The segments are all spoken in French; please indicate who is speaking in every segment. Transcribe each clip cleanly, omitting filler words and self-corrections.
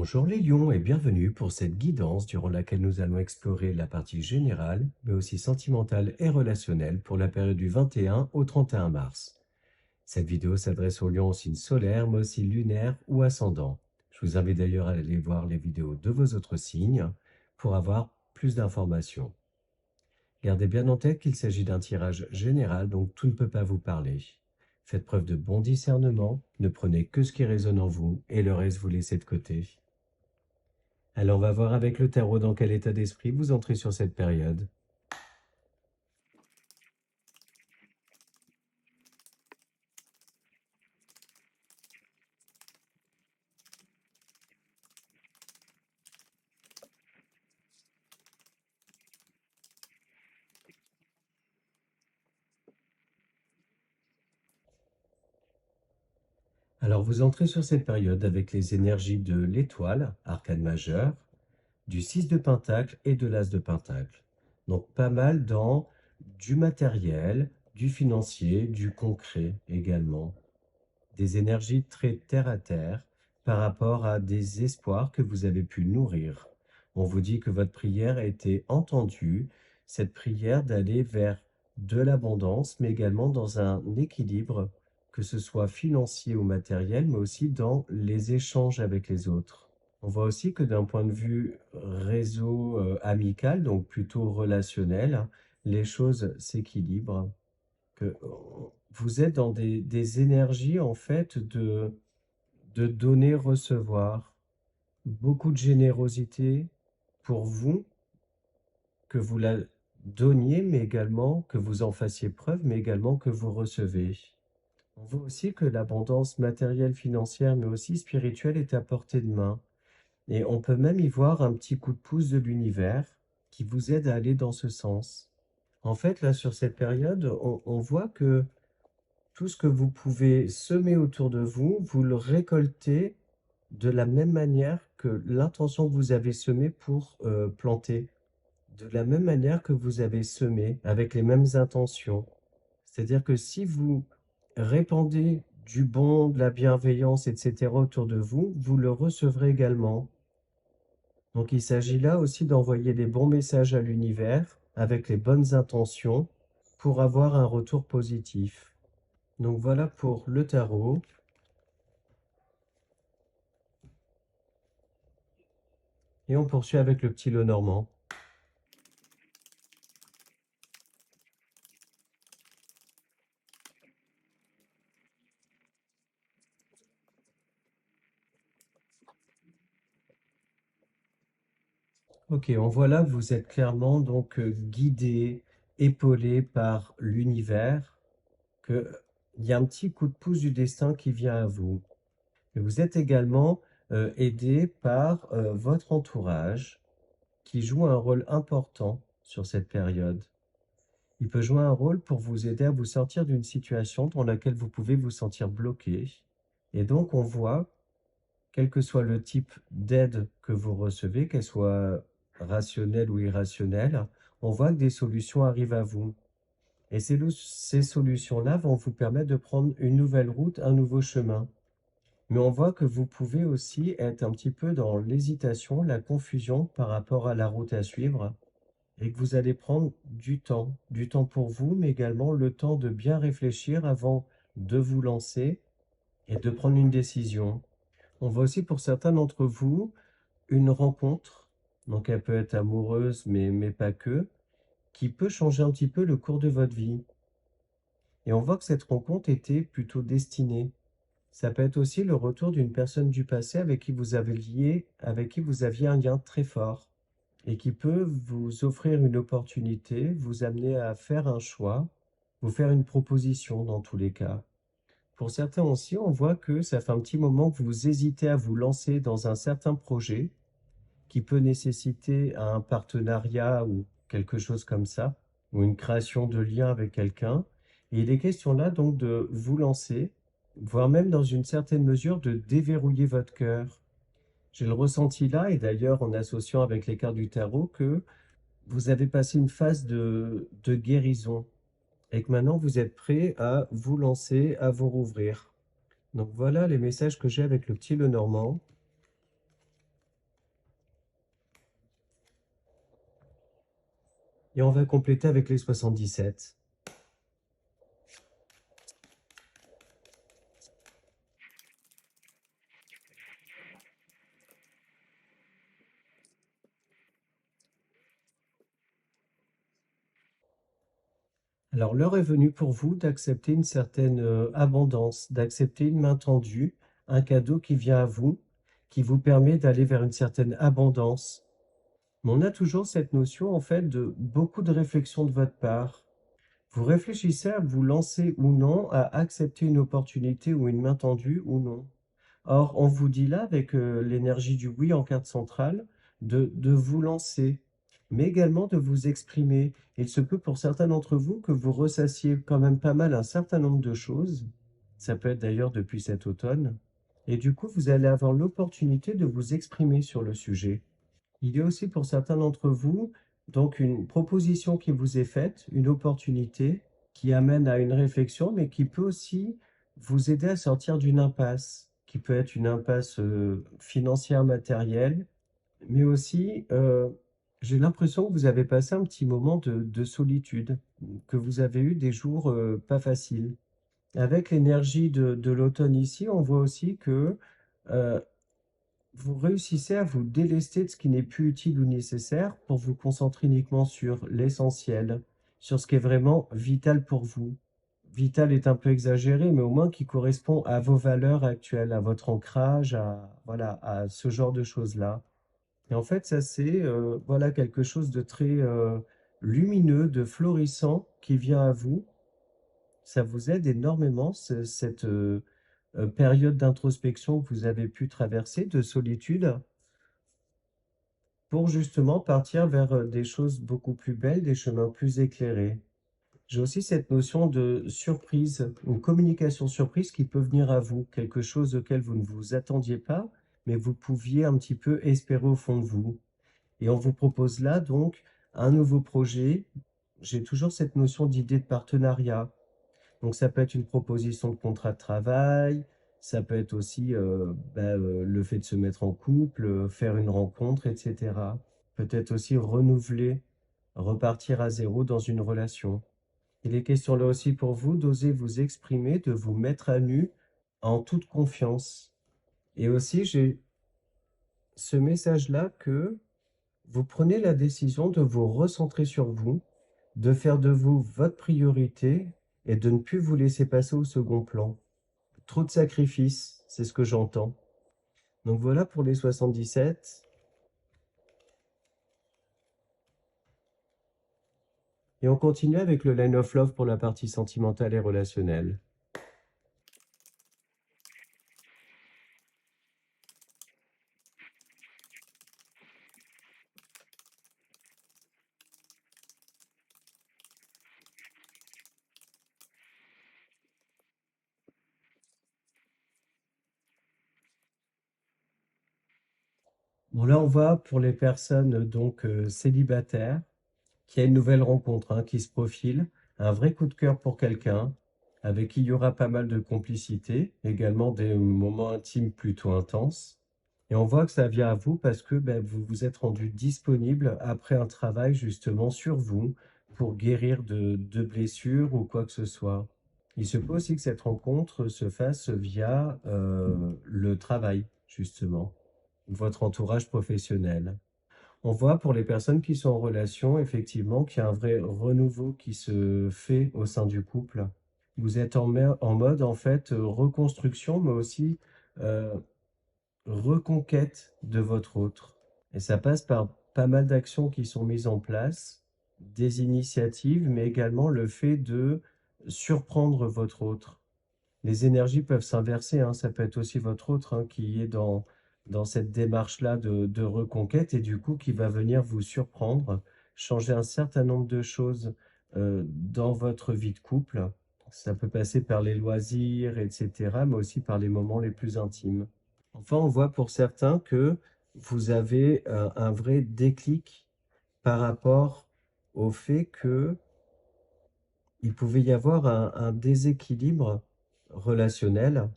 Speaker 1: Bonjour les lions et bienvenue pour cette guidance durant laquelle nous allons explorer la partie générale, mais aussi sentimentale et relationnelle pour la période du 21 au 31 mars. Cette vidéo s'adresse aux lions au signe solaire, mais aussi lunaire ou ascendant. Je vous invite d'ailleurs à aller voir les vidéos de vos autres signes pour avoir plus d'informations. Gardez bien en tête qu'il s'agit d'un tirage général, donc tout ne peut pas vous parler. Faites preuve de bon discernement, ne prenez que ce qui résonne en vous et le reste vous laissez de côté. Alors, on va voir avec le tarot dans quel état d'esprit vous entrez sur cette période. Alors, vous entrez sur cette période avec les énergies de l'étoile, arcane majeur, du 6 de pentacle et de l'as de pentacle. Donc, pas mal dans du matériel, du financier, du concret également. Des énergies très terre à terre par rapport à des espoirs que vous avez pu nourrir. On vous dit que votre prière a été entendue, cette prière d'aller vers de l'abondance, mais également dans un équilibre, que ce soit financier ou matériel, mais aussi dans les échanges avec les autres. On voit aussi que d'un point de vue réseau amical, donc plutôt relationnel, les choses s'équilibrent, que vous êtes dans des énergies en fait de donner, recevoir, beaucoup de générosité pour vous, que vous la donniez, mais également que vous en fassiez preuve, mais également que vous recevez. On voit aussi que l'abondance matérielle, financière, mais aussi spirituelle est à portée de main. Et on peut même y voir un petit coup de pouce de l'univers qui vous aide à aller dans ce sens. En fait, là, sur cette période, on voit que tout ce que vous pouvez semer autour de vous, vous le récoltez de la même manière que l'intention que vous avez semée pour planter. De la même manière que vous avez semé, avec les mêmes intentions. C'est-à-dire que si vous répandez du bon, de la bienveillance, etc. autour de vous, vous le recevrez également. Donc il s'agit là aussi d'envoyer les bons messages à l'univers avec les bonnes intentions pour avoir un retour positif. Donc voilà pour le tarot. Et on poursuit avec le petit Lenormand. Ok, on voit là que vous êtes clairement donc guidé, épaulé par l'univers, qu'il y a un petit coup de pouce du destin qui vient à vous. Et vous êtes également aidé par votre entourage qui joue un rôle important sur cette période. Il peut jouer un rôle pour vous aider à vous sortir d'une situation dans laquelle vous pouvez vous sentir bloqué. Et donc on voit, quel que soit le type d'aide que vous recevez, qu'elle soit rationnelle ou irrationnelle, on voit que des solutions arrivent à vous. Et ces solutions-là vont vous permettre de prendre une nouvelle route, un nouveau chemin. Mais on voit que vous pouvez aussi être un petit peu dans l'hésitation, la confusion par rapport à la route à suivre, et que vous allez prendre du temps pour vous, mais également le temps de bien réfléchir avant de vous lancer et de prendre une décision. On voit aussi pour certains d'entre vous une rencontre, donc elle peut être amoureuse, mais pas que, qui peut changer un petit peu le cours de votre vie. Et on voit que cette rencontre était plutôt destinée. Ça peut être aussi le retour d'une personne du passé avec qui vous aviez un lien très fort et qui peut vous offrir une opportunité, vous amener à faire un choix, vous faire une proposition dans tous les cas. Pour certains aussi, on voit que ça fait un petit moment que vous hésitez à vous lancer dans un certain projet qui peut nécessiter un partenariat ou quelque chose comme ça, ou une création de lien avec quelqu'un. Et il est question là donc de vous lancer, voire même dans une certaine mesure de déverrouiller votre cœur. J'ai le ressenti là, et d'ailleurs en associant avec les cartes du tarot, que vous avez passé une phase de guérison et que maintenant vous êtes prêt à vous lancer, à vous rouvrir. Donc voilà les messages que j'ai avec le petit Lenormand. Et on va compléter avec les 77. Alors l'heure est venue pour vous d'accepter une certaine abondance, d'accepter une main tendue, un cadeau qui vient à vous, qui vous permet d'aller vers une certaine abondance. Mais on a toujours cette notion en fait de beaucoup de réflexion de votre part. Vous réfléchissez à vous lancer ou non, à accepter une opportunité ou une main tendue ou non. Or, on vous dit là, avec l'énergie du oui en carte centrale, de vous lancer, mais également de vous exprimer. Il se peut pour certains d'entre vous que vous ressassiez quand même pas mal un certain nombre de choses. Ça peut être d'ailleurs depuis cet automne. Et du coup, vous allez avoir l'opportunité de vous exprimer sur le sujet. Il y a aussi pour certains d'entre vous, donc une proposition qui vous est faite, une opportunité qui amène à une réflexion, mais qui peut aussi vous aider à sortir d'une impasse, qui peut être une impasse financière, matérielle, mais aussi, j'ai l'impression que vous avez passé un petit moment de solitude, que vous avez eu des jours pas faciles. Avec l'énergie de l'automne ici, on voit aussi que euh, vous réussissez à vous délester de ce qui n'est plus utile ou nécessaire pour vous concentrer uniquement sur l'essentiel, sur ce qui est vraiment vital pour vous. Vital est un peu exagéré, mais au moins qui correspond à vos valeurs actuelles, à votre ancrage, à, voilà, à ce genre de choses-là. Et en fait, ça, c'est voilà, quelque chose de très lumineux, de florissant qui vient à vous. Ça vous aide énormément, cette période d'introspection que vous avez pu traverser, de solitude, pour justement partir vers des choses beaucoup plus belles, des chemins plus éclairés. J'ai aussi cette notion de surprise, une communication surprise qui peut venir à vous, quelque chose auquel vous ne vous attendiez pas, mais vous pouviez un petit peu espérer au fond de vous. Et on vous propose là donc un nouveau projet. J'ai toujours cette notion d'idée de partenariat. Donc ça peut être une proposition de contrat de travail, ça peut être aussi le fait de se mettre en couple, faire une rencontre, etc. Peut-être aussi renouveler, repartir à zéro dans une relation. Il est question là aussi pour vous d'oser vous exprimer, de vous mettre à nu en toute confiance. Et aussi, j'ai ce message-là que vous prenez la décision de vous recentrer sur vous, de faire de vous votre priorité et de ne plus vous laisser passer au second plan. Trop de sacrifices, c'est ce que j'entends. Donc voilà pour les 77. Et on continue avec le Line of Love pour la partie sentimentale et relationnelle. Bon là on voit pour les personnes donc célibataires qu'il y a une nouvelle rencontre qui se profile, un vrai coup de cœur pour quelqu'un avec qui il y aura pas mal de complicité, également des moments intimes plutôt intenses. Et on voit que ça vient à vous parce que ben, vous vous êtes rendu disponible après un travail justement sur vous pour guérir de blessures ou quoi que ce soit. Il se peut aussi que cette rencontre se fasse via le travail, justement, votre entourage professionnel. On voit pour les personnes qui sont en relation, effectivement, qu'il y a un vrai renouveau qui se fait au sein du couple. Vous êtes en mode, en fait, reconstruction, mais aussi euh, reconquête de votre autre. Et ça passe par pas mal d'actions qui sont mises en place, des initiatives, mais également le fait de surprendre votre autre. Les énergies peuvent s'inverser, ça peut être aussi votre autre qui est dans cette démarche-là de reconquête et du coup qui va venir vous surprendre, changer un certain nombre de choses dans votre vie de couple. Ça peut passer par les loisirs, etc., mais aussi par les moments les plus intimes. Enfin, on voit pour certains que vous avez un vrai déclic par rapport au fait que il pouvait y avoir un déséquilibre relationnel.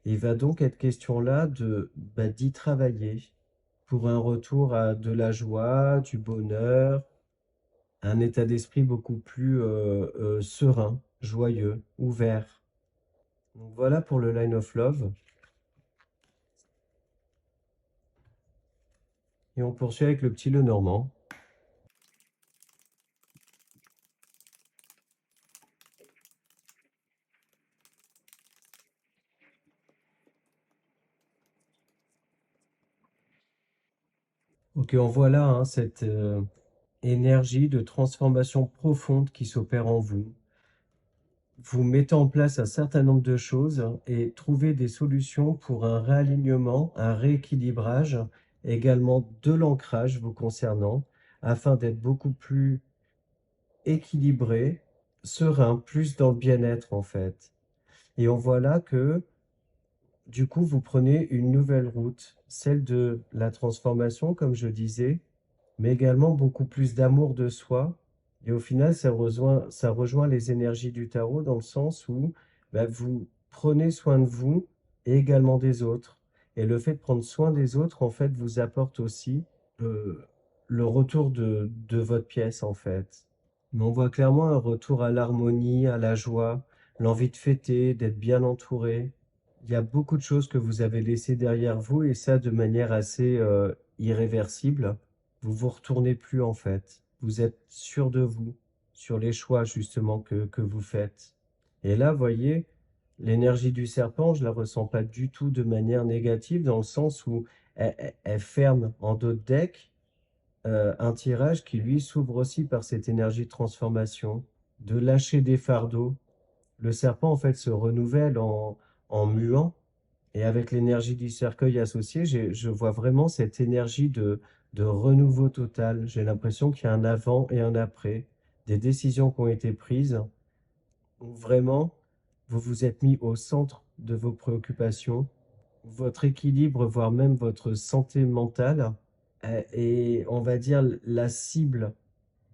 Speaker 1: Il va donc être question là d'y travailler pour un retour à de la joie, du bonheur, un état d'esprit beaucoup plus serein, joyeux, ouvert. Donc voilà pour le Line of Love. Et on poursuit avec le petit Lenormand. Ok, on voit là hein, cette énergie de transformation profonde qui s'opère en vous. Vous mettez en place un certain nombre de choses et trouvez des solutions pour un réalignement, un rééquilibrage, également de l'ancrage vous concernant, afin d'être beaucoup plus équilibré, serein, plus dans le bien-être en fait. Et on voit là que du coup, vous prenez une nouvelle route, celle de la transformation, comme je disais, mais également beaucoup plus d'amour de soi. Et au final, ça rejoint les énergies du tarot dans le sens où bah, vous prenez soin de vous et également des autres. Et le fait de prendre soin des autres, en fait, vous apporte aussi euh, le retour de votre pièce, en fait. Mais on voit clairement un retour à l'harmonie, à la joie, l'envie de fêter, d'être bien entouré. Il y a beaucoup de choses que vous avez laissées derrière vous et ça de manière assez irréversible. Vous vous retournez plus en fait. Vous êtes sûr de vous, sur les choix justement que vous faites. Et là, voyez, l'énergie du serpent, je la ressens pas du tout de manière négative dans le sens où elle ferme en d'autres decks un tirage qui lui s'ouvre aussi par cette énergie de transformation, de lâcher des fardeaux. Le serpent en fait se renouvelle en muant et avec l'énergie du cercueil associé, je vois vraiment cette énergie de renouveau total. J'ai l'impression qu'il y a un avant et un après, des décisions qui ont été prises, où vraiment vous vous êtes mis au centre de vos préoccupations, votre équilibre, voire même votre santé mentale, et on va dire la cible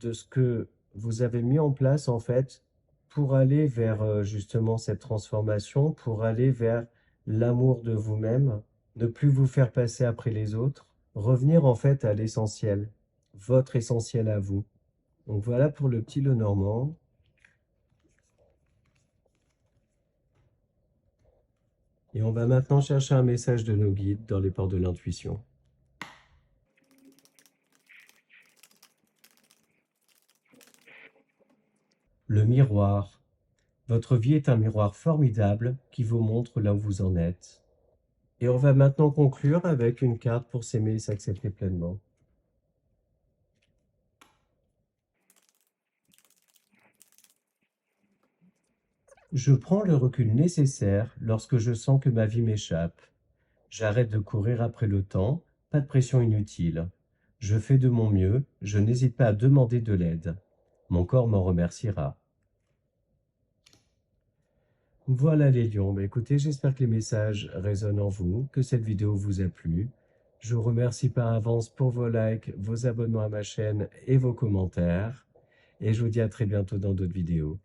Speaker 1: de ce que vous avez mis en place en fait pour aller vers justement cette transformation, pour aller vers l'amour de vous-même, ne plus vous faire passer après les autres, revenir en fait à l'essentiel, votre essentiel à vous. Donc voilà pour le petit Lenormand. Et on va maintenant chercher un message de nos guides dans les portes de l'intuition. Le miroir. Votre vie est un miroir formidable qui vous montre là où vous en êtes. Et on va maintenant conclure avec une carte pour s'aimer et s'accepter pleinement. Je prends le recul nécessaire lorsque je sens que ma vie m'échappe. J'arrête de courir après le temps, pas de pression inutile. Je fais de mon mieux, je n'hésite pas à demander de l'aide. Mon corps m'en remerciera. Voilà les lions. Écoutez, j'espère que les messages résonnent en vous, que cette vidéo vous a plu. Je vous remercie par avance pour vos likes, vos abonnements à ma chaîne et vos commentaires. Et je vous dis à très bientôt dans d'autres vidéos.